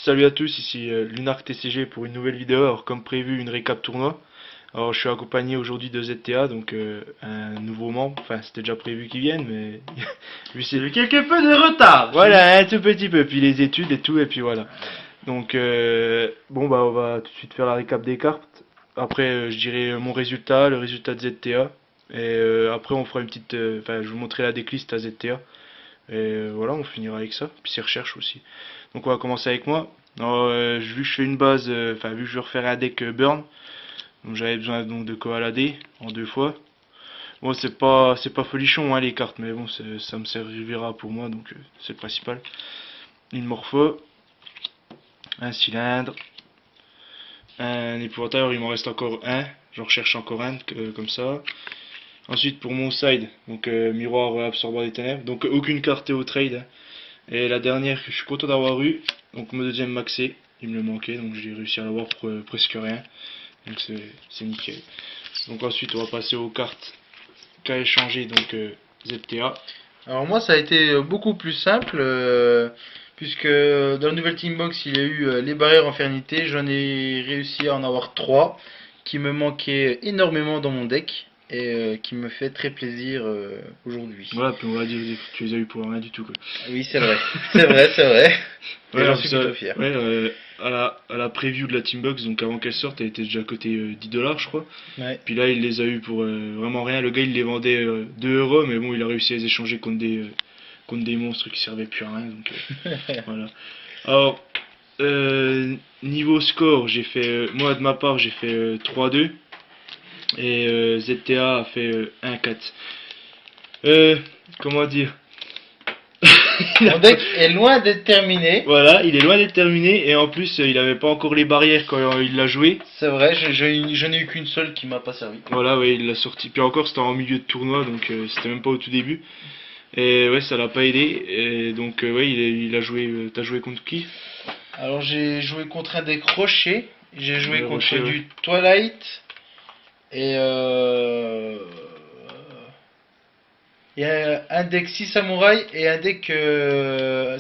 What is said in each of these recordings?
Salut à tous, ici Lunark TCG pour une nouvelle vidéo. Alors comme prévu, une récap tournoi. Alors je suis accompagné aujourd'hui de ZTA, donc un nouveau membre. Enfin c'était déjà prévu qu'il vienne, mais lui J'ai c'est... eu quelque peu de retard. Voilà, un tout petit peu, puis les études et tout, et puis voilà. Donc bon bah on va tout de suite faire la récap des cartes. Après je dirai mon résultat, le résultat de ZTA. Et après on fera une petite... Enfin je vous montrerai la decklist à ZTA. Et voilà, on finira avec ça. Puis ses recherches aussi. Donc on va commencer avec moi. Alors, vu que je fais une base, enfin vu que je vais refaire un deck burn, donc j'avais besoin donc de Koala D en 2 fois. Bon c'est pas folichon hein, les cartes, mais bon ça me servira pour moi, donc c'est le principal. Une morpho, un cylindre, un épouvantail. Alors il m'en reste encore un, j'en recherche encore un comme ça. Ensuite pour mon side, donc miroir absorbant des ténèbres, donc aucune carte est au trade, hein. Et la dernière que je suis content d'avoir eu, donc mon deuxième maxé, il me le manquait, donc j'ai réussi à l'avoir pour presque rien, donc c'est nickel. Donc ensuite on va passer aux cartes qu'a échangé donc ZTA. Alors moi ça a été beaucoup plus simple puisque dans le nouvel Teambox il y a eu les barrières infernité. J'en ai réussi à en avoir 3 qui me manquaient énormément dans mon deck et qui me fait très plaisir aujourd'hui. Voilà, puis on va dire que tu les as eu pour rien du tout quoi. Oui c'est vrai, c'est vrai, c'est vrai. Et Ouais, j'en alors suis ça, plutôt fier. ouais, à la preview de la Teambox, donc avant qu'elle sorte, elle était déjà cotée 10 $ je crois. Ouais. Puis là il les a eu pour vraiment rien. Le gars il les vendait 2 €, mais bon il a réussi à les échanger contre des monstres qui servaient plus à rien, donc voilà. Alors niveau score, j'ai fait moi de ma part j'ai fait 3-2 et ZTA a fait 1-4. Comment dire? Mon deck est loin d'être terminé. Voilà, il est loin d'être terminé et en plus il avait pas encore les barrières quand il l'a joué. C'est vrai, je n'ai eu qu'une seule qui m'a pas servi. Voilà, ouais, il l'a sorti. Puis encore c'était en milieu de tournoi, donc c'était même pas au tout début. Et ouais, ça l'a pas aidé. Et donc ouais, il a joué. T'as joué contre qui? Alors j'ai joué contre un deck rocher, j'ai joué Ouais, contre Rocher, ouais. du Twilight et il y a un deck 6 samouraïs et un deck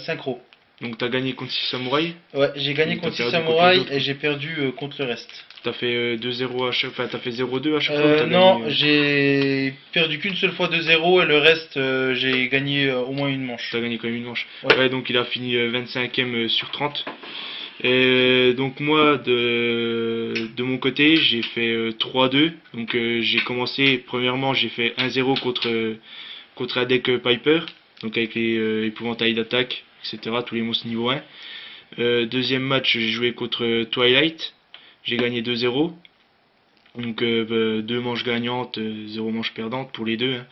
synchro. Donc t'as gagné contre 6 samouraïs. Ouais, j'ai gagné Donc, t'as contre 6 perdu contre les samouraïs autres. et j'ai perdu contre le reste. T'as fait 2-0 à chaque, enfin t'as fait 0-2 à chaque fois ou t'as Non, gagné, j'ai perdu qu'une seule fois de 0 et le reste j'ai gagné au moins une manche. t'as gagné quand même une manche. Ouais. Ouais, donc il a fini 25ème sur 30. Et donc moi de mon côté j'ai fait 3-2. Donc j'ai commencé premièrement j'ai fait 1-0 contre un deck Piper, donc avec les épouvantails d'attaque, etc. Tous les monstres niveau 1. Deuxième match j'ai joué contre Twilight, j'ai gagné 2-0. Donc 2 manches gagnantes, 0 manche perdante pour les deux, hein.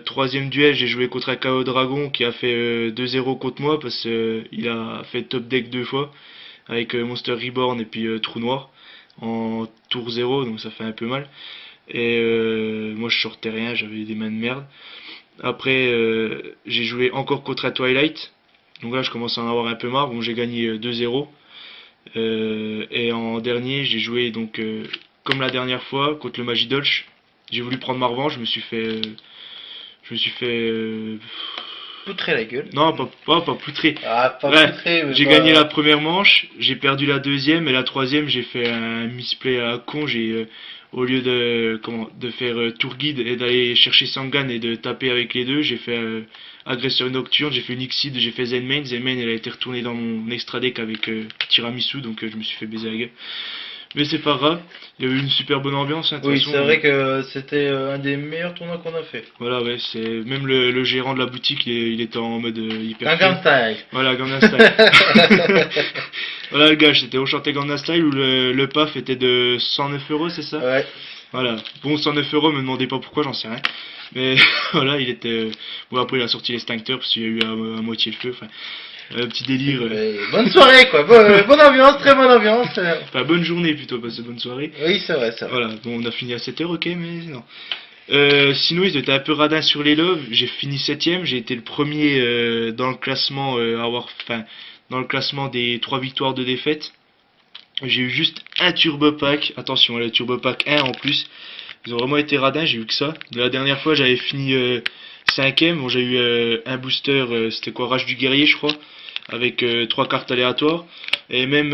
Troisième duel, j'ai joué contre un KO Dragon qui a fait 2-0 contre moi parce qu'il a fait top deck 2 fois avec Monster Reborn et puis Trou Noir en tour 0, donc ça fait un peu mal. Et moi je sortais rien, j'avais des mains de merde. Après j'ai joué encore contre un Twilight, donc là je commence à en avoir un peu marre. Bon, j'ai gagné 2-0. Et en dernier j'ai joué donc comme la dernière fois contre le Magidolch. J'ai voulu prendre ma revanche, je me suis fait Poutrer la gueule. non, pas poutrer. Ah, pas Ouais, poutrer, mais j'ai pas- gagné la première manche, j'ai perdu la deuxième et la troisième j'ai fait un misplay à la con. J'ai au lieu de faire tour guide et d'aller chercher Sangan et de taper avec les deux, j'ai fait agresseur nocturne, j'ai fait Nixid, j'ai fait Zenmain. Zenmain elle a été retournée dans mon extra deck avec Tiramisu, donc je me suis fait baiser la gueule. Mais c'est pas grave, il y a eu une super bonne ambiance, hein, de toute Oui, façon. c'est vrai que c'était un des meilleurs tournois qu'on a fait. Voilà, ouais, c'est même le gérant de la boutique, il était en mode hyper Gangnam fun. Style. Voilà, Gangnam Style. Voilà le gars, j'étais au chanté Gangnam Style où le PAF était de 109 €, c'est ça? Ouais. Voilà. Bon, 109 €, me demandez pas pourquoi, j'en sais rien. Mais voilà, il était. Bon, après, il a sorti les stincteurs parce qu'il y a eu à moitié le feu. Enfin, petit délire. Bonne soirée quoi, bonne ambiance, très bonne ambiance. Enfin, bonne journée plutôt, parce que bonne soirée. Oui, c'est vrai, c'est vrai. Voilà, bon, on a fini à 7 h, ok, mais non. Sinon, ils étaient un peu radins sur les loves. J'ai fini 7ème, j'ai été le premier dans le classement dans le classement des 3 victoires de défaite. J'ai eu juste un turbo pack. Attention, le turbo pack 1 en plus. Ils ont vraiment été radins, j'ai eu que ça. De la dernière fois, j'avais fini 5ème. Bon, j'ai eu un booster, c'était quoi, Rage du Guerrier, je crois. avec 3 cartes aléatoires. Et même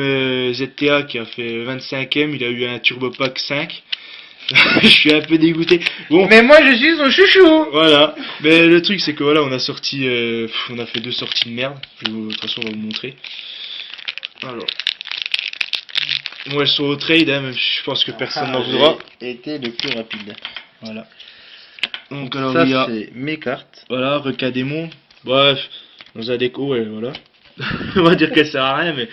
ZTA qui a fait 25ème, il a eu un Turbo Pack 5. Je suis un peu dégoûté. Bon, Mais moi je suis son chouchou. voilà. Mais le truc c'est que voilà, on a sorti, on a fait 2 sorties de merde. De toute façon, on va vous montrer. Alors, moi elles sont au trade, hein, même si je pense que personne n'en voudra. J'ai été le plus rapide. Voilà. Donc alors Ça il y a, c'est mes cartes. voilà, Reca Démon. Bref, dans un déco, ouais, voilà. On va dire qu'elle sert à rien, mais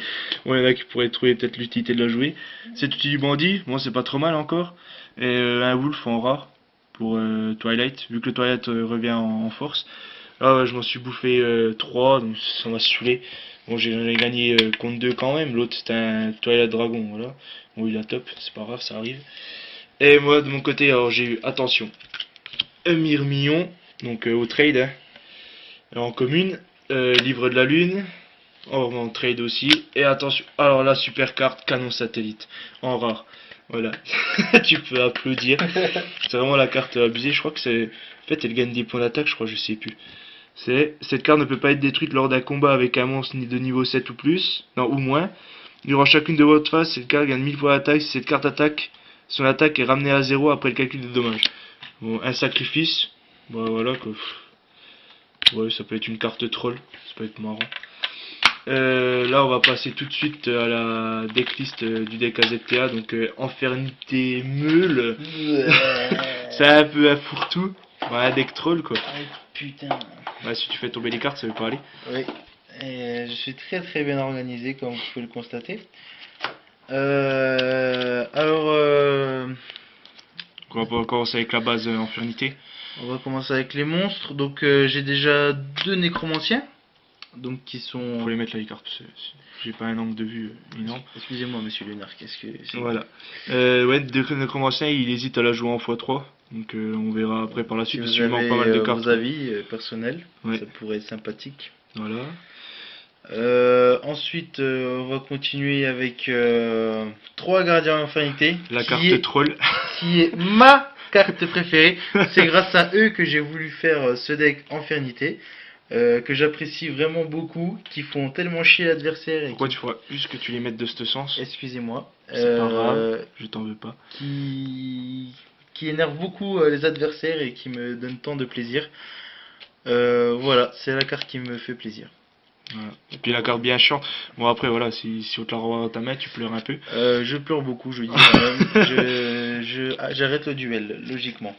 ouais, il y en a qui pourraient trouver peut-être l'utilité de la jouer. C'est outil du bandit, bon c'est pas trop mal encore. Et un Wolf en rare pour Twilight, vu que le Twilight revient en force. Là ouais, je m'en suis bouffé 3, donc ça m'a saoulé. Bon j'en ai gagné contre 2 quand même, l'autre c'était un Twilight Dragon, voilà. Bon il a top, c'est pas grave, ça arrive. Et moi de mon côté, alors j'ai eu, attention, un Myrmillon, donc au trade, hein, en commune, Livre de la Lune, en trade aussi, et attention, alors la super carte, Canon Satellite, en rare, voilà, tu peux applaudir, c'est vraiment la carte abusée, je crois que c'est, en fait elle gagne des points d'attaque, je crois, je sais plus. Cette carte ne peut pas être détruite lors d'un combat avec un monstre de niveau 7 ou plus, non, ou moins. Durant chacune de votre phase, cette carte gagne 1000 points d'attaque, si cette carte attaque, son attaque est ramenée à 0 après le calcul des dommages. Bon, un sacrifice, bah voilà quoi. Ouais, ça peut être une carte troll, ça peut être marrant. Là, on va passer tout de suite à la decklist du deck AZTA. Donc, Infernité Meule. C'est un peu un fourre-tout. Ouais, un deck troll quoi. Putain. Ouais, si tu fais tomber les cartes, ça veut pas aller. Oui. Et je suis très très bien organisé, comme vous pouvez le constater. On va commencer avec la base Infernité. On va commencer avec les monstres. Donc j'ai déjà 2 nécromanciens. Donc qui sont. Faut les mettre là les cartes, parce que j'ai pas un angle de vue énorme. Excusez-moi monsieur Léonard, qu'est-ce que c'est? Voilà. Ouais, de nécromancien, il hésite à la jouer en x3. Donc on verra après par la suite, parce Si qu'il vous manque avez pas mal de cartes. vos avis personnels, Ouais. ça pourrait être sympathique. Voilà. Ensuite, on va continuer avec 3 gardiens d'infinité. La carte troll. Qui est ma carte préférée. C'est grâce à eux que j'ai voulu faire ce deck Infernité. Que j'apprécie vraiment beaucoup, qui font tellement chier l'adversaire. Pourquoi tu feras juste que tu les mettes de ce sens? Excusez-moi. C'est pas grave, je t'en veux pas. Qui énerve beaucoup les adversaires et qui me donne tant de plaisir. Voilà, c'est la carte qui me fait plaisir. Voilà. Et puis la carte bien chiante. Bon après voilà, si on te la revoit dans ta main, tu pleures un peu. Je pleure beaucoup, je dis même. J'arrête le duel, logiquement.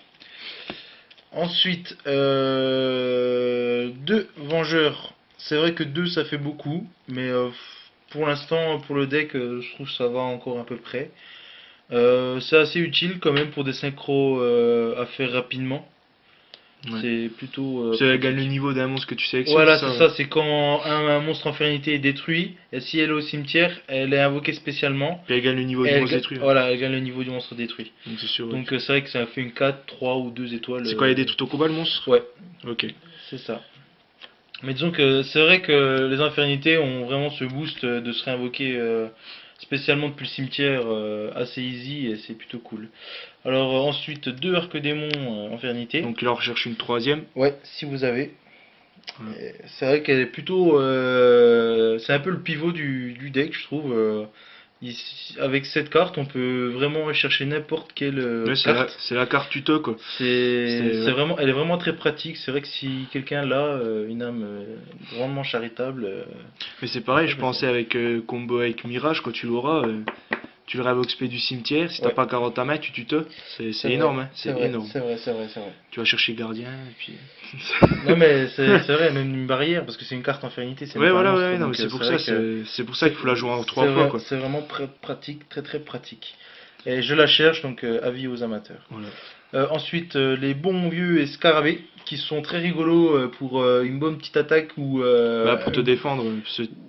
Ensuite, 2 vengeurs. C'est vrai que 2 ça fait beaucoup, mais pour l'instant, pour le deck, je trouve que ça va encore à peu près. C'est assez utile quand même pour des synchros à faire rapidement. Ouais. C'est plutôt. Ça gagne le niveau d'un monstre que tu sélectionnes. Voilà, c'est ça. C'est quand un monstre infernité est détruit, et si elle est au cimetière, elle est invoquée spécialement. Puis elle gagne le niveau du monstre détruit. Voilà, elle gagne le niveau du monstre détruit. Donc c'est sûr. Donc c'est vrai que ça fait une 4, 3 ou 2 étoiles. C'est quoi, il y a des tout au combat le monstre? Ouais. Ok. C'est ça. Mais disons que c'est vrai que les infernités ont vraiment ce boost de se réinvoquer spécialement depuis le cimetière assez easy et c'est plutôt cool. Alors ensuite 2 arc-démons infernité. Donc là on recherche une troisième. Ouais, si vous avez. Ouais. C'est vrai qu'elle est plutôt. C'est un peu le pivot du deck, je trouve. Avec cette carte, on peut vraiment chercher n'importe quelle carte. C'est la carte tuto quoi. C'est vraiment, elle est vraiment très pratique. C'est vrai que si quelqu'un l'a, une âme grandement charitable. Mais c'est pareil, je pensais avec combo avec Mirage, quand tu l'auras, tu le réinvoques spé du cimetière. Si t'as pas 40 à main, tu tuto. C'est énorme, hein. C'est énorme. C'est vrai. Tu vas chercher gardien et puis. Non mais c'est vrai, même une barrière parce que c'est une carte infernité. Ouais voilà, ouais, non, mais c'est pour ça, c'est pour ça qu'il faut la jouer en 3 fois quoi. C'est vraiment pratique, très pratique. Et je la cherche donc avis aux amateurs. Voilà. Ensuite les bons vieux scarabées qui sont très rigolos pour une bonne petite attaque ou pour te défendre.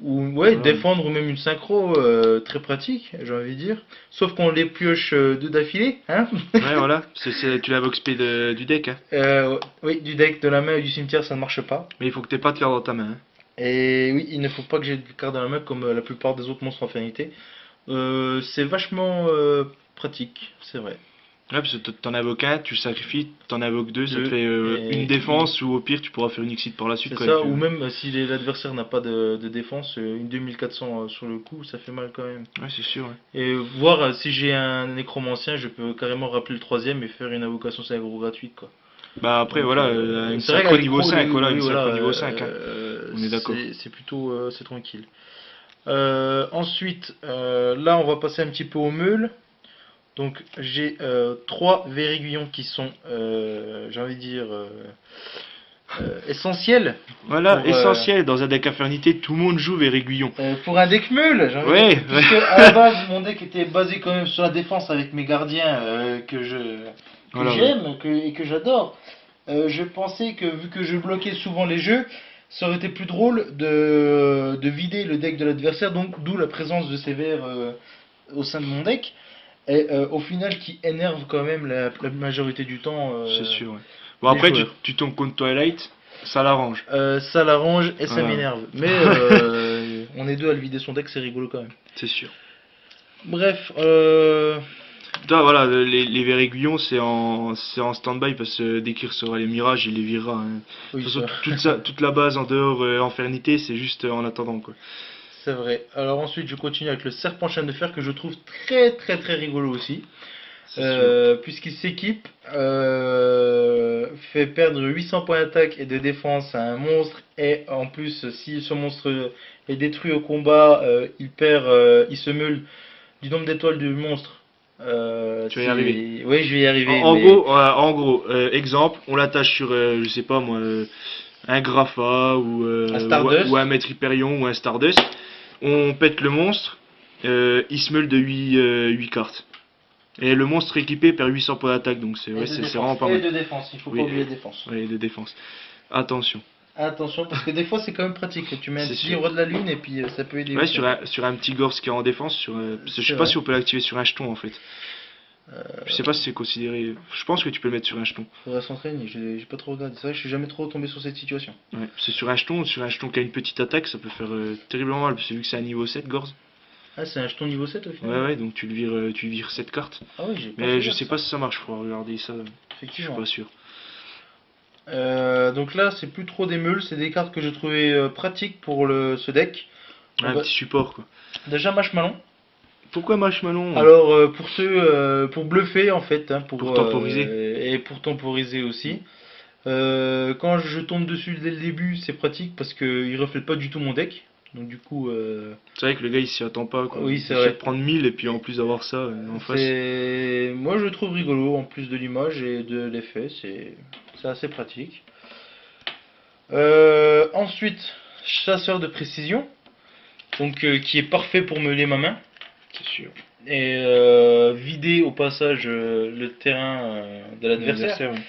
Voilà. Défendre ou même une synchro très pratique, j'ai envie de dire. Sauf qu'on les pioche 2 d'affilée, hein. Ouais voilà, tu l'invoques spé du deck hein. Oui, du deck, de la main et du cimetière ça ne marche pas. Mais il faut que t'aies pas de carte dans ta main hein. Et oui, il ne faut pas que j'ai de carte dans la main comme la plupart des autres monstres infernité. C'est vachement pratique, c'est vrai. Ouais, parce que t'en invoques un, tu le sacrifies, t'en invoques deux, ça te Deux, fait et une défense, ou au pire, tu pourras faire une exit par la suite, c'est quoi. ça, ou même si l'adversaire n'a pas de défense, une 2400 sur le coup, ça fait mal quand même. Ouais, c'est sûr, ouais. Et voir si j'ai un nécromancien, je peux carrément rappeler le troisième et faire une invocation synchro gratuite, quoi. Bah après, Donc, voilà, une c'est vrai synchro qu'avec niveau 5, voilà, oui, une voilà, synchro niveau 5, hein. On est d'accord. c'est plutôt c'est tranquille. Ensuite, là, on va passer un petit peu aux meules. Donc, j'ai trois verriguillons qui sont, j'ai envie de dire, essentiels Voilà, pour, essentiel, dans un deck Infernité, tout le monde joue vers Aiguillon. pour un deck meule, j'ai envie de Ouais, dire. ouais. Puisque à la base, mon deck était basé quand même sur la défense avec mes gardiens que Voilà, ouais. j'aime et que j'adore. Je pensais que vu que je bloquais souvent les jeux, ça aurait été plus drôle de vider le deck de l'adversaire, donc d'où la présence de ces verts au sein de mon deck. Et au final, qui énerve quand même la majorité du temps C'est sûr, ouais. Bon, les après, joueurs. tu tombes contre Twilight, ça l'arrange. Ça l'arrange et ça Voilà, m'énerve. Mais on est deux à le vider son deck, c'est rigolo quand même. c'est sûr. Bref, Toi, voilà, les verts aiguillons, c'est en stand-by parce que dès qu'il recevra les mirages, il les virera, hein. De oui, toute façon, toute la base en dehors Infernité, c'est juste en attendant, quoi. c'est vrai. Alors ensuite, je continue avec le serpent chaîne de fer que je trouve très très très rigolo aussi. C'est sûr. Puisqu'il s'équipe, fait perdre 800 points d'attaque et de défense à un monstre, et en plus, si ce monstre est détruit au combat, il se meule du nombre d'étoiles du monstre. Tu vas y arriver. Oui, je vais y En, arriver, en mais gros, exemple, on l'attache sur, je sais pas moi, un Grapha un ou Stardust, un Maître Hyperion ou un Stardust. On pète le monstre, il se meule de 8 cartes. Et le monstre équipé perd 800 points d'attaque, donc c'est et ouais, de c'est défense, vraiment pas mal. il faut pas Oui, oublier la défense. ouais, de défense. Attention, Attention, parce que des fois c'est quand même pratique. Tu mets un c'est petit sûr. livre de la lune et puis ça peut aider Ouais, aussi, sur hein. un petit Gorse qui est en défense, parce que je C'est sais pas vrai. si on peut l'activer sur un jeton en fait. Je sais pas si c'est considéré. Je pense que tu peux le mettre sur un jeton. Faudrait s'entraîner, j'ai pas trop regardé. C'est vrai que je suis jamais trop tombé sur cette situation. Ouais, c'est sur un jeton qui a une petite attaque, ça peut faire terriblement mal, parce que vu que c'est un niveau 7 Gorse. Ah, c'est un jeton niveau 7 au Ouais, final? ouais, donc tu le vires 7 cartes. Ah oui, j'ai pas Mais fait je gaffe sais ça. pas si ça marche, faudra regarder ça. Je suis Effectivement. pas sûr. Donc là, c'est plus trop des meules, c'est des cartes que je trouvais pratiques pour ce deck. Ouais, Bon un bah, petit support quoi. déjà Marshmallow. Pourquoi Marshmallow Alors pour pour bluffer en fait, hein, pour temporiser? et pour temporiser aussi. Quand je tombe dessus dès le début, c'est pratique parce qu'il reflète pas du tout mon deck. Donc du coup, C'est vrai que le gars il s'y attend pas quoi. oui Il c'est peut se vrai. prendre 1000 et puis en plus d'avoir ça en face. C'est moi je le trouve rigolo en plus de l'image et de l'effet, c'est assez pratique. Ensuite, chasseur de précision, donc qui est parfait pour meuler ma main C'est sûr. et vider au passage le terrain de l'adversaire, L'adversaire, ouais.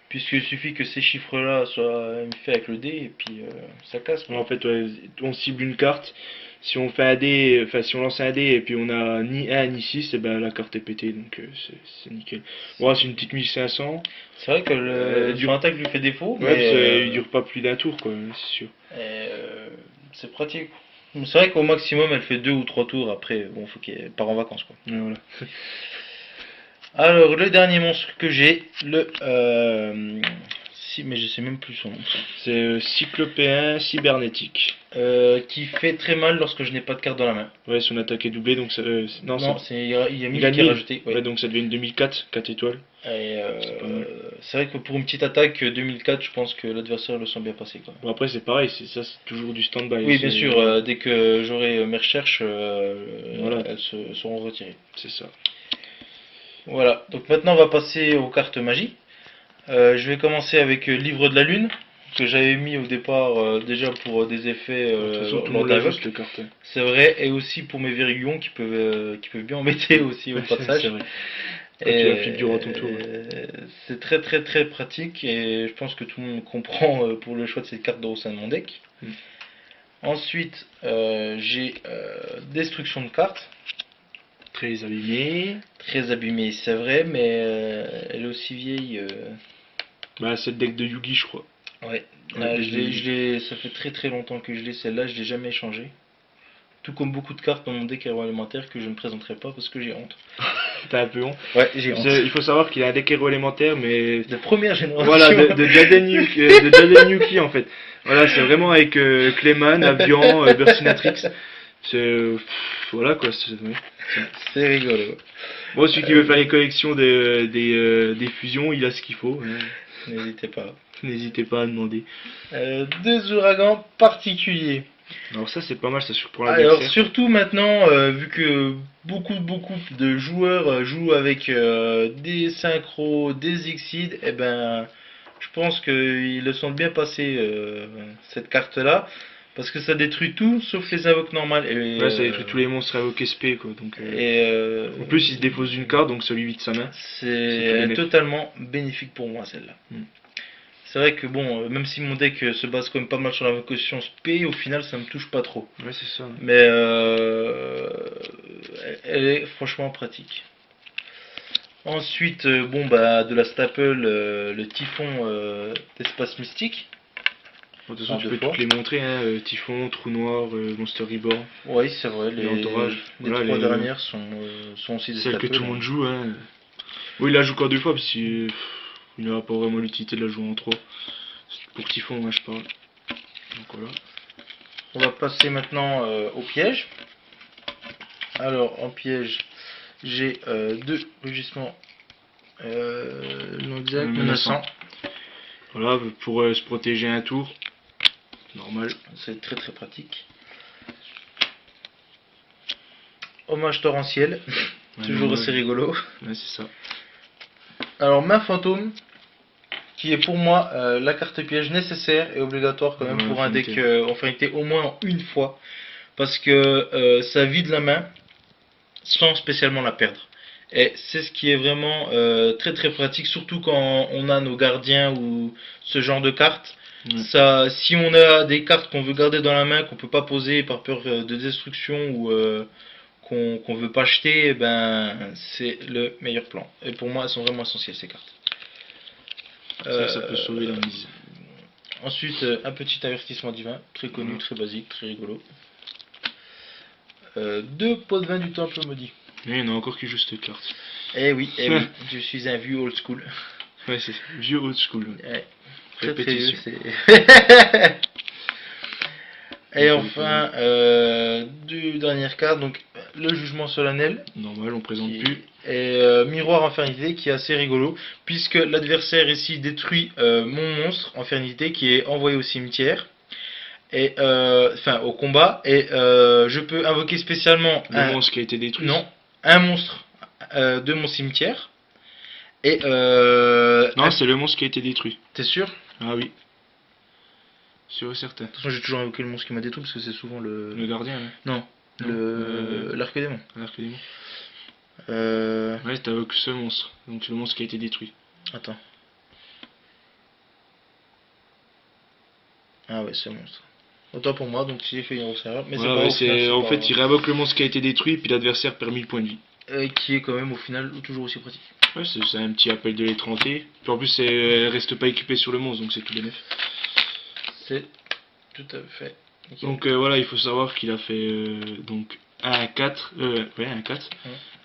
puisqu'il suffit que ces chiffres-là soient faits avec le dé et puis ça casse Ouais, quoi. en fait, ouais, on cible une carte. Si on fait un dé, enfin si on lance un dé et puis on a ni 1 ni 6, et ben la carte est pétée, donc c'est nickel. Bon, c'est une petite 1500. C'est vrai que Elle son dure, attaque lui fait défaut, ouais, mais parce qu'il dure pas plus d'un tour, quoi, c'est sûr. c'est pratique. C'est vrai qu'au maximum elle fait 2 ou 3 tours, après bon faut qu'elle part en vacances quoi. Ouais, voilà. Alors le dernier monstre que j'ai, si mais je sais même plus son nom. C'est cyclopéen cybernétique. Qui fait très mal lorsque je n'ai pas de carte dans la main. Ouais, son attaque est doublée, donc non, Non, il y a 1000 gagne qui est 1000. rajouté. Ouais, Ouais. donc ça devient une 2004, 4 étoiles. Et C'est pas mal. c'est vrai que pour une petite attaque 2004, je pense que l'adversaire le sent bien passer quoi. Bon, après, c'est pareil, c'est toujours du stand-by. Oui, bien sûr, dès que j'aurai mes recherches, Voilà, elles seront retirées. c'est ça. Voilà, donc maintenant on va passer aux cartes magie. Je vais commencer avec Livre de la Lune, que j'avais mis au départ déjà pour des effets De toute façon, tout le lors monde l'a vu, d'invoque. cette carte. C'est vrai, et aussi pour mes veriguillons qui peuvent bien embêter aussi au passage. C'est vrai. Quand tu la flippes durant ton tour. C'est très très très pratique et je pense que tout le monde comprend pour le choix de cette carte au sein de mon deck. Mm. Ensuite, j'ai Destruction de cartes, Très abîmé. très abîmée, c'est vrai, mais elle est aussi vieille. Bah, c'est le deck de Yugi, je crois. Ouais, Ouais, je l'ai, ça fait très très longtemps que je l'ai, celle-là, je l'ai jamais échangée. tout comme beaucoup de cartes dans mon deck agroalimentaire que je ne présenterai pas parce que j'ai honte. T'as un peu honte. Ouais, j'ai honte. Il faut savoir qu'il a un deck héros élémentaire, mais De première génération. voilà, de Jaden Yuki en fait. Voilà, c'est vraiment avec Clayman, Avian, Burstinatrix. Voilà quoi. C'est rigolo. Bon, celui qui veut faire les collections des fusions, il a ce qu'il faut. N'hésitez pas. N'hésitez pas à demander. Deux ouragans particuliers. Alors ça c'est pas mal, ça surprend Alors l'adversaire. surtout maintenant, vu que beaucoup de joueurs jouent avec des synchros, des Exceed, et ben je pense qu'ils le sentent bien passer cette carte là, parce que ça détruit tout sauf les invoques normales. Et, Ouais, ça détruit tous les monstres invoqués SP quoi. Donc, en plus il se dépose une carte, donc ça lui vide sa main. c'est totalement bénéfique pour moi celle-là. C'est vrai que bon, même si mon deck se base quand même pas mal sur l'invocation SP, au final ça me touche pas trop. Ouais, c'est ça. Mais elle est franchement pratique. Ensuite, bon bah de la staple, le typhon d'espace mystique. De toute façon, tu deux peux fois. toutes les montrer, hein, Typhon, Trou Noir, Monster Reborn. Oui, c'est vrai, les Entourage. les Voilà, trois les- dernières sont aussi des Celle que staples. tout le monde joue. Hein. Oui, il la joue qu'en 2 fois, parce qu'il n'aura pas vraiment l'utilité de la jouer en 3. Pour Typhon, hein, je parle. Donc voilà. On va passer maintenant au piège. Alors en piège, j'ai deux rugissements non exact, menaçants. Voilà, pour se protéger un tour. Normal. C'est très pratique. Hommage torrentiel, Ouais, toujours ouais. assez rigolo. Ouais, c'est ça. Alors main fantôme, qui est pour moi la carte piège nécessaire et obligatoire quand même Ouais, pour un deck Infinité. en Infinité au moins une fois, parce que ça vide la main sans spécialement la perdre. Et c'est ce qui est vraiment très pratique, surtout quand on a nos gardiens ou ce genre de cartes. Ouais. Ça, si on a des cartes qu'on veut garder dans la main, qu'on peut pas poser par peur de destruction ou qu'on veut pas acheter, eh ben c'est le meilleur plan. Et pour moi, elles sont vraiment essentielles ces cartes. Ça peut sauver la mise. Ensuite, un petit avertissement divin, très connu, Ouais. très basique, très rigolo. Deux pots de vin du temple maudit. Mais il y en a encore qui jouent cette carte. Eh oui, je suis un vieux old school. Ouais, c'est vieux old school. Ouais, très vieux, Répétition. c'est. Et enfin, deux dernières cartes, donc le jugement solennel. Normal, on présente Qui plus. est miroir infernité, qui est assez rigolo, puisque l'adversaire ici détruit mon monstre infernité qui est envoyé au cimetière, et enfin au combat, et je peux invoquer spécialement Le monstre qui a été détruit. non, un monstre de mon cimetière, et Non, c'est le monstre qui a été détruit. t'es sûr? Ah oui. Sûr et certain. De toute façon, j'ai toujours invoqué le monstre qui m'a détruit, parce que c'est souvent Le gardien, hein. non, Non, l'archédémon. L'archédémon. Euh... Ouais, t'as que ce monstre. Donc c'est le monstre qui a été détruit. Attends. Ah ouais, c'est monstre. Autant pour moi, donc si j'ai fait une grosse erreur. Mais Voilà, c'est pas ouais, au final, c'est en pas fait, grave. il réinvoque le monstre qui a été détruit, puis l'adversaire perd 1000 points de vie. Qui est quand même au final toujours aussi pratique. Ouais, c'est un petit appel de l'étranté. Puis en plus, elle reste pas équipée sur le monstre, donc c'est tout bénef. C'est tout à fait. nickel. Donc voilà, il faut savoir qu'il a fait donc 1-4. Ouais, 1-4. Ouais.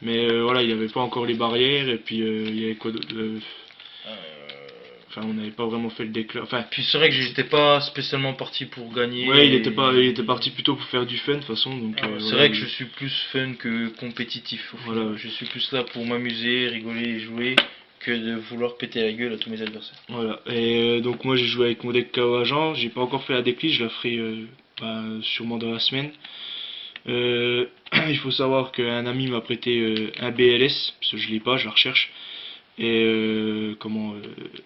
Mais voilà, il avait pas encore les barrières, et puis il y avait quoi d'autre Enfin, on n'avait pas vraiment fait le déclin. Enfin, Puis c'est vrai que j'étais pas spécialement parti pour gagner. ouais, il et- était parti plutôt pour faire du fun de toute façon. Donc, Ah ouais, c'est voilà, vrai que je suis plus fun que compétitif. Au final. Voilà. Je suis plus là pour m'amuser, rigoler et jouer que de vouloir péter la gueule à tous mes adversaires. Voilà. Et donc moi j'ai joué avec mon deck KO agent. J'ai pas encore fait la déclin, je la ferai sûrement dans la semaine. Il faut savoir qu'un ami m'a prêté un BLS, parce que je l'ai pas, je la recherche. Et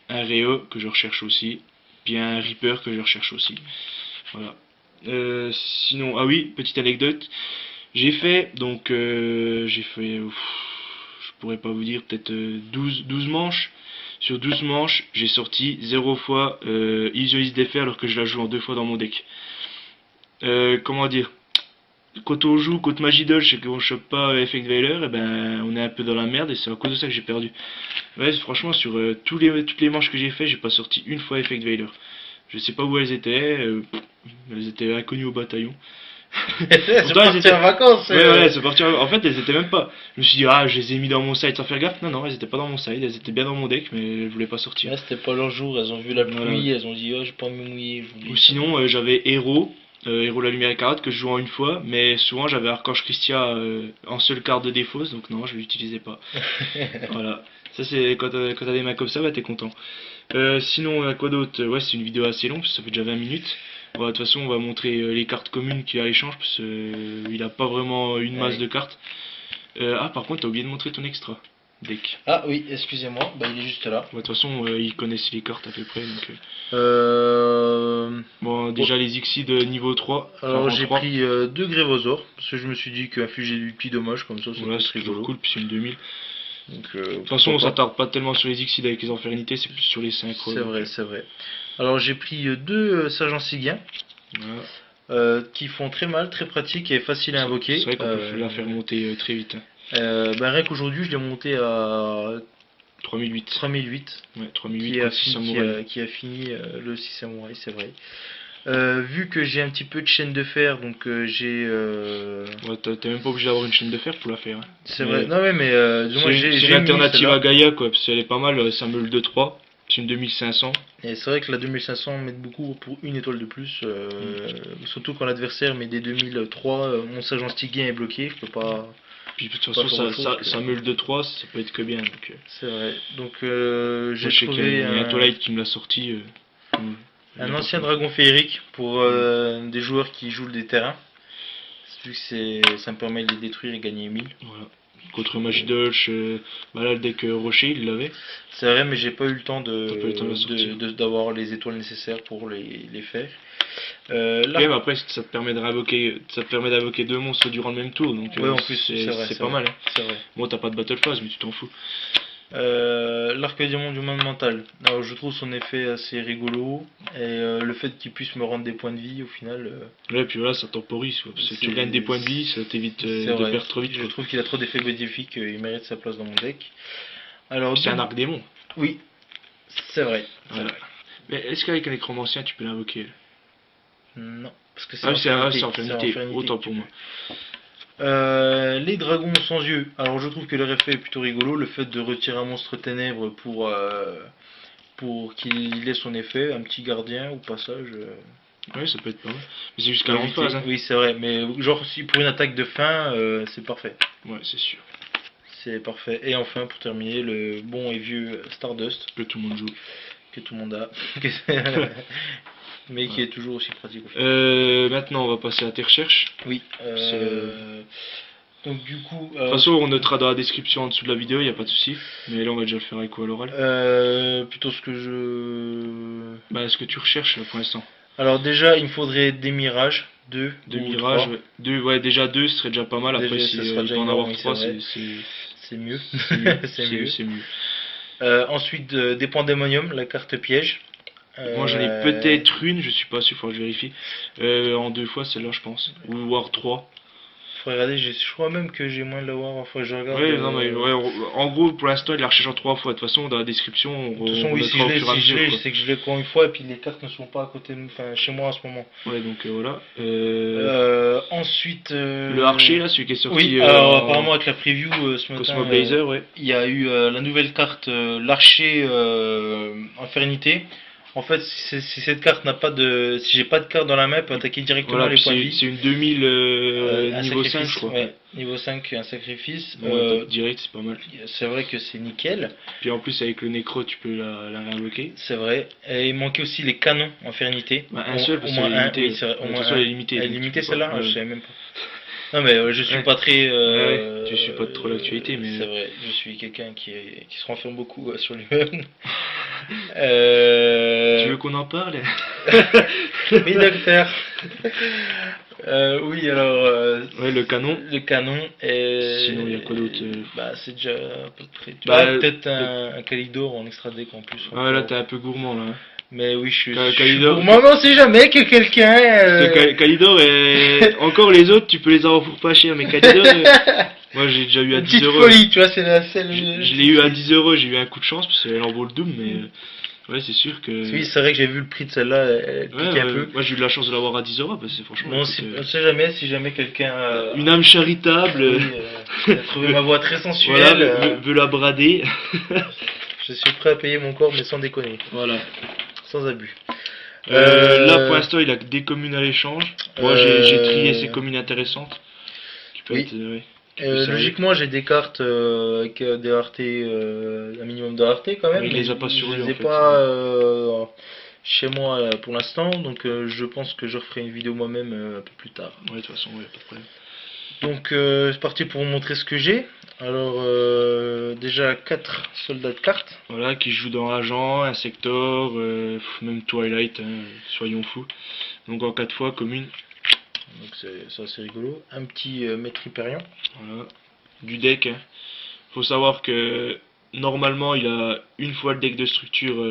un Réo que je recherche aussi. Puis un Reaper que je recherche aussi. Voilà. Sinon, ah oui, petite anecdote. J'ai fait, je pourrais pas vous dire, peut-être 12 manches. Sur 12 manches, j'ai sorti 0 fois Illusionist d'effet alors que je la joue en 2 fois dans mon deck. Comment dire? Quand on joue contre Magidol et qu'on chope pas Effect Veiler, et ben on est un peu dans la merde et c'est à cause de ça que j'ai perdu. Ouais, franchement, sur toutes les manches que j'ai fait, j'ai pas sorti une fois Effect Veiler. Je sais pas où elles étaient inconnues au bataillon. C'est Pourtant, elles parti étaient- en vacances. Ouais, c'est parti. En fait, elles étaient même pas. Je me suis dit, ah, je les ai mis dans mon side sans faire gaffe. Non, non, elles étaient pas dans mon side. Elles étaient bien dans mon deck, mais elles voulaient pas sortir. Ouais, c'était pas leur jour, elles ont vu la pluie, Voilà. elles ont dit oh j'ai pas me mouiller. Ou sinon, j'avais Héros. Héros la lumière écarlate que je joue en une fois, mais souvent j'avais Archange Christia en seule carte de défausse, donc non, je l'utilisais pas. Voilà. Ça, c'est quand t'as des mains comme ça, bah t'es content. Sinon, quoi d'autre? Ouais, c'est une vidéo assez longue, parce que ça fait déjà 20 minutes. Bon, de toute façon, on va montrer les cartes communes qu'il a à l'échange, parce qu'il a pas vraiment une masse Ouais. de cartes. Ah, par contre, t'as oublié de montrer ton extra deck. Ah oui, excusez-moi, bah il est juste là. Bon, de toute façon, ils connaissent les cartes à peu près. Donc, Euh... bon, déjà les Xyz de niveau 3. Alors enfin, j'ai 3. pris deux Grévosaures, parce que je me suis dit qu'infliger du petit dommage comme ça, c'est Voilà, plus c'est toujours rigolo. cool, puis c'est une 2000. Donc, De toute façon, on pourquoi pas. s'attarde pas tellement sur les Xyz avec les infernalités, c'est plus sur les 5. C'est vrai, c'est vrai. Alors j'ai pris deux sergents Siguiens, Voilà. qui font très mal, très pratique et facile à invoquer. C'est vrai qu'on peut la faire monter très vite. Ben, rien qu'aujourd'hui je l'ai monté à 3008. 3008. Ouais, Qui 3008 a, contre 6 samouraïs. qui a fini le 6 samouraïs, c'est vrai. Vu que j'ai un petit peu de chaîne de fer, donc j'ai. Ouais, t'es même pas obligé d'avoir une chaîne de fer pour la faire. Hein. C'est Mais vrai, non, ouais, mais dis-moi, C'est j'ai une mis alternative celle-là. à Gaïa, quoi, parce qu'elle est pas mal, ça meule de 3. C'est une 2500. Et c'est vrai que la 2500 m'aide beaucoup pour une étoile de plus, surtout quand l'adversaire met des 2003, mon sergent Stygian est bloqué, je peux pas. Puis de toute Pas façon, faire ça, autre chose que- ça meule de 3, ça peut être que bien. Donc, C'est vrai. Donc moi, j'ai je sais qu'il y trouvé a un Twilight qui me l'a sorti. un ancien dragon féerique pour des joueurs qui jouent des terrains. Vu que ça me permet de les détruire et gagner 1000. Voilà. Contre Magie Dolch, bah là le deck Rocher il l'avait. C'est vrai, mais j'ai pas eu le temps T'as pas eu le temps de la sortir. d'avoir les étoiles nécessaires pour les faire. Même après ça te permet d'invoquer deux monstres durant le même tour, donc Ouais, en plus, c'est vrai, c'est c'est pas vrai. mal. Hein. C'est vrai. Bon, t'as pas de battle phase, mais tu t'en fous. L'arc diamant du monde mental. Alors, je trouve son effet assez rigolo. Et le fait qu'il puisse me rendre des points de vie, au final. Ouais, puis voilà, ça temporise. Quoi, parce que tu gagnes des points de vie, ça t'évite C'est de vrai. perdre trop vite. Je Quoi. trouve qu'il a trop d'effets bénéfiques, il mérite sa place dans mon deck. Alors, C'est un donc- arc démon. Oui, c'est vrai. c'est Voilà. vrai. Mais est-ce qu'avec un nécromancien tu peux l'invoquer? Non, parce que c'est Ah oui, c'est infernité, infernité, c'est autant que pour tu moi. Les dragons sans yeux. Alors je trouve que leur effet est plutôt rigolo. Le fait de retirer un monstre ténèbres pour qu'il ait son effet, un petit gardien au passage. Ouais, ça peut être pas mal. Mais c'est jusqu'à pour l'en éviter- phase. Hein. Oui, c'est vrai. Mais genre si pour une attaque de fin, c'est parfait. Ouais, c'est sûr. C'est parfait. Et enfin pour terminer, le bon et vieux Stardust Que tout le monde joue. que tout le monde a, mais qui est toujours aussi pratique. Au final. Maintenant, on va passer à tes recherches. Oui. C'est- Donc du coup. De toute façon, on notera dans la description en dessous de la vidéo, il n'y a pas de souci. Mais là, on va déjà le faire avec quoi à l'oral. Plutôt ce que je. Bah, ce que tu recherches là pour l'instant. Alors déjà, il me faudrait des mirages, deux Deux ou mirages, trois. ouais. Déjà deux, ce serait déjà pas mal. Après, Déjà, si ça sera il déjà peut en énorme, avoir oui, trois, c'est vrai. C'est mieux. C'est mieux. C'est mieux. Ensuite, des pandémonium, la carte piège. Moi, j'en ai peut-être une, je suis pas sûr, faut que je vérifie. En deux fois, celle-là, je pense. Ou voire trois. Faut regarder, je crois même que j'ai moins de l'avoir. Faut que je regarde. Ouais, non, mais ouais, en gros, pour l'instant, il la recherche en trois fois. De toute façon, dans la description, on De toute façon, oui, si remettra je au fur et à l'ai, si je mesure, l'ai, quoi. c'est que je l'ai qu'en une fois et puis les cartes ne sont pas à côté, enfin chez moi en ce moment. Ouais, donc voilà. Ensuite. Le Archer, là, celui qui est sorti. Oui, alors apparemment avec la preview ce matin. Cosmo Blazer, ouais. Il y a eu la nouvelle carte, l'archer infernité. En fait, si cette carte n'a pas de. Si j'ai pas de carte dans la main, elle peut attaquer directement Voilà, les puis points de vie. c'est une 2000 Un niveau 5, sacrifice, je crois. ouais, niveau 5, un sacrifice. Bon, top direct, c'est pas mal. C'est vrai que c'est nickel, Puis en plus, avec le Nécro, tu peux la réinvoquer. c'est vrai. Et il manquait aussi les canons infernité. Bah, un seul, parce au qu'elle moins est un, limitée. oui, c'est vrai, au De toute moins façon, un. elle est limitée. Elle est donc tu limitée peux celle-là pas- Je ouais. savais même pas. Non mais je suis Ouais. pas très. Ouais, tu suis pas trop l'actualité, mais- C'est vrai, je suis quelqu'un qui se renferme beaucoup sur lui-même. Tu veux qu'on en parle? Oui, docteur. Oui, alors. Ouais, le canon. Le canon est. Sinon, il y a quoi d'autre Bah, c'est déjà à peu près. Tu Bah, vois, peut-être un Calidor en extra deck en plus. Ah, là, t'es un peu gourmand, là. Mais oui, je suis. Calidor. Pour moi, on sait jamais que quelqu'un. Parce que Calidor, encore les autres, tu peux les avoir pour pas cher, mais Calidor, moi j'ai déjà eu à Une 10 petite euros. folie, tu vois, c'est la celle. Je l'ai eu à 10 euros, j'ai eu un coup de chance parce qu'elle en vaut le double, mais Ouais, c'est sûr que. Oui, c'est vrai que j'ai vu le prix de celle-là, elle pique Ouais, un peu. moi j'ai eu de la chance de l'avoir à 10 euros, parce que c'est franchement. Bon, écoute, on sait jamais si jamais quelqu'un une âme charitable. oui, a trouvé ma voix très Voilà, sensuelle. veut la brader. Je suis prêt à payer mon corps, mais sans déconner, Voilà. sans abus. Là pour l'instant il a que des communes à l'échange. Moi j'ai trié ces communes intéressantes. Qui peuvent Oui. être, ouais, qui peuvent servir. Logiquement, j'ai des cartes avec des raretés, un minimum de raretés quand même. Mais il les a pas mais sur je lui, les ai en fait. pas chez moi pour l'instant, donc je pense que je referai une vidéo moi-même un peu plus tard. Ouais, de toute façon, ouais, pas de problème. Donc c'est parti pour vous montrer ce que j'ai. Alors déjà 4 soldats de cartes. Voilà, qui joue dans Agent, Insector, même Twilight, hein, soyons fous. Donc en 4 fois, commune. Donc ça c'est rigolo. Un petit Maître Hyperion. Voilà. Du deck. Hein. Faut savoir que normalement il a une fois le deck de structure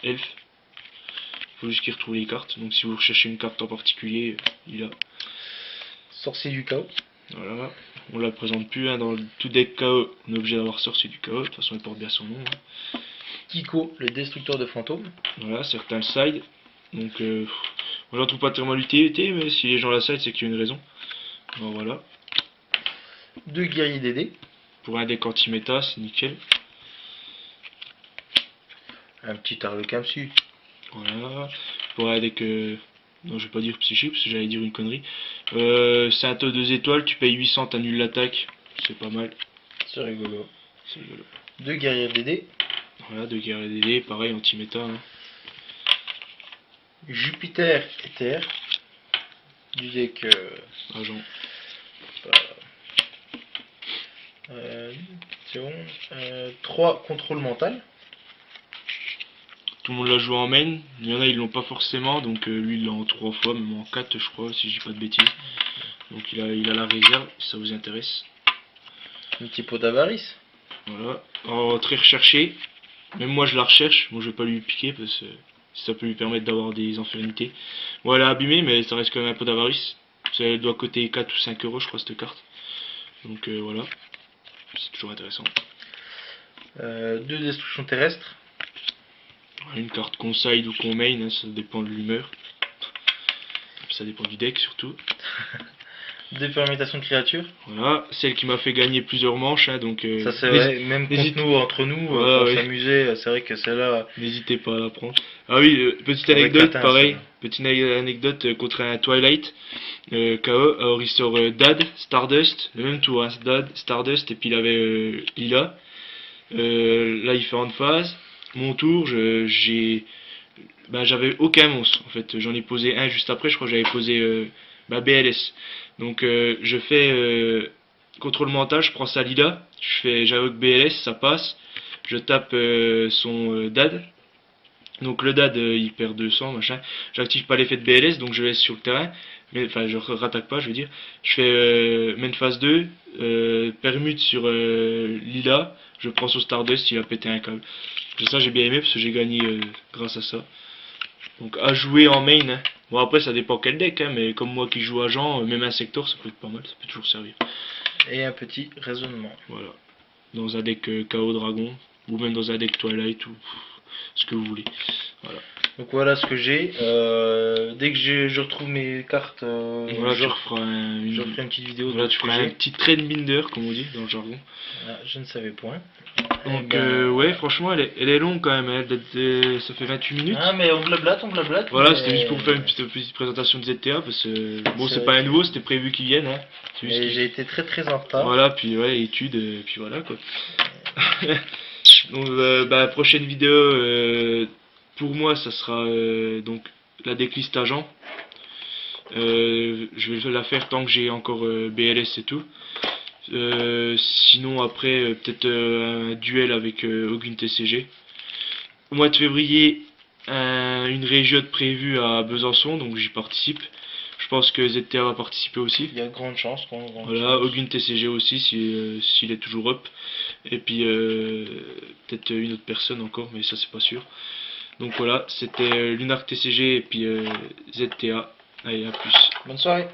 elf. Faut juste qu'il retrouve les cartes. Donc si vous recherchez une carte en particulier, il a. Sorcier du chaos. Voilà. On la présente plus hein, dans tout deck KO. On est obligé d'avoir sorcier du chaos. De toute façon, il porte bien son nom. Hein. Kiko, le destructeur de fantômes. Voilà, certains side. Donc, moi j'en trouve pas tellement l'utilité, mais si les gens la side, c'est qu'il y a une raison. Bon, voilà. 2 guerriers DD. Pour un deck anti-méta, c'est nickel. Un petit Arlequin dessus. Voilà. Pour un deck. Non, je vais pas dire psychique, parce que j'allais dire une connerie. C'est un taux 2 étoiles, tu payes 800, t'annules l'attaque. C'est pas mal. C'est rigolo. C'est rigolo. 2 guerriers DD. Voilà, 2 guerriers DD, pareil, anti-méta. Hein. Jupiter Ether. Du deck. Agent. C'est bon. 3 contrôle mental. Tout le monde l'a joué en main. Il y en a, ils l'ont pas forcément. Donc lui, il l'a en 3 fois, même en 4, je crois, si je dis pas de bêtises. Donc il a la réserve, si ça vous intéresse. Un petit pot d'avarice. Voilà. Alors, très recherché. Même moi, je la recherche. Moi, je vais pas lui piquer parce que ça peut lui permettre d'avoir des infirmités. Bon, elle a abîmé, mais ça reste quand même un peu d'avarice. Elle doit coûter 4 ou 5 euros, je crois, cette carte. Donc voilà. C'est toujours intéressant. 2 destructions terrestres. Une carte qu'on side ou qu'on main, hein, ça dépend de l'humeur. Ça dépend du deck surtout. 2 fermentations de créatures. Voilà, celle qui m'a fait gagner plusieurs manches. Hein, donc, ça c'est vrai, même entre nous, voilà, pour oui. s'amuser, c'est vrai que celle-là. N'hésitez pas à la prendre. Ah oui, petite anecdote, pareil. Petite anecdote contre un Twilight. KO, alors il sort Dad, Stardust, le même tour, hein, Dad, Stardust, et puis il avait Lila. Là il fait en phase. Mon tour, j'avais aucun monstre en fait. J'en ai posé un juste après, je crois que j'avais posé BLS. Donc je fais contrôle mental, je prends sa Lila, j'invoque BLS, ça passe. Je tape son Dad. Donc le Dad il perd 200 machin. J'active pas l'effet de BLS donc je laisse sur le terrain. Mais enfin je rattaque pas je veux dire. Je fais main phase 2, permute sur Lila, je prends son Stardust, il a pété un câble. Ça j'ai bien aimé parce que j'ai gagné grâce à ça. Donc à jouer en main. Hein. Bon après ça dépend quel deck hein, mais comme moi qui joue agent, même un secteur ça peut être pas mal, ça peut toujours servir. Et un petit raisonnement. Voilà. Dans un deck KO Dragon, ou même dans un deck Twilight ou ce que vous voulez. Voilà. Donc voilà ce que j'ai. Dès que je retrouve mes cartes, voilà, je referai une petite vidéo. Voilà, tu feras un petit trade binder comme on dit dans le jargon. Ah, je ne savais point. Donc ouais, franchement, elle est longue quand même. Hein, ça fait 28 minutes. Ah mais on blablate. Voilà, c'était juste pour vous faire une petite présentation de ZTA parce que bon, c'est pas un nouveau, c'était prévu qu'ils viennent. Hein. J'ai été très en retard. Voilà, puis ouais, études, puis voilà quoi. Donc prochaine vidéo, pour moi, ça sera donc la decklist agent. Je vais la faire tant que j'ai encore BLS et tout. Sinon après peut-être un duel avec Ogün TCG. Au mois de février, une région prévue à Besançon, donc j'y participe. Je pense que ZTA va participer aussi. Il y a de grandes chances. Voilà, Ogün TCG aussi s'il est toujours up. Et puis peut-être une autre personne encore, mais ça c'est pas sûr. Donc voilà, c'était Lunark TCG et puis ZTA. Allez, à plus. Bonne soirée.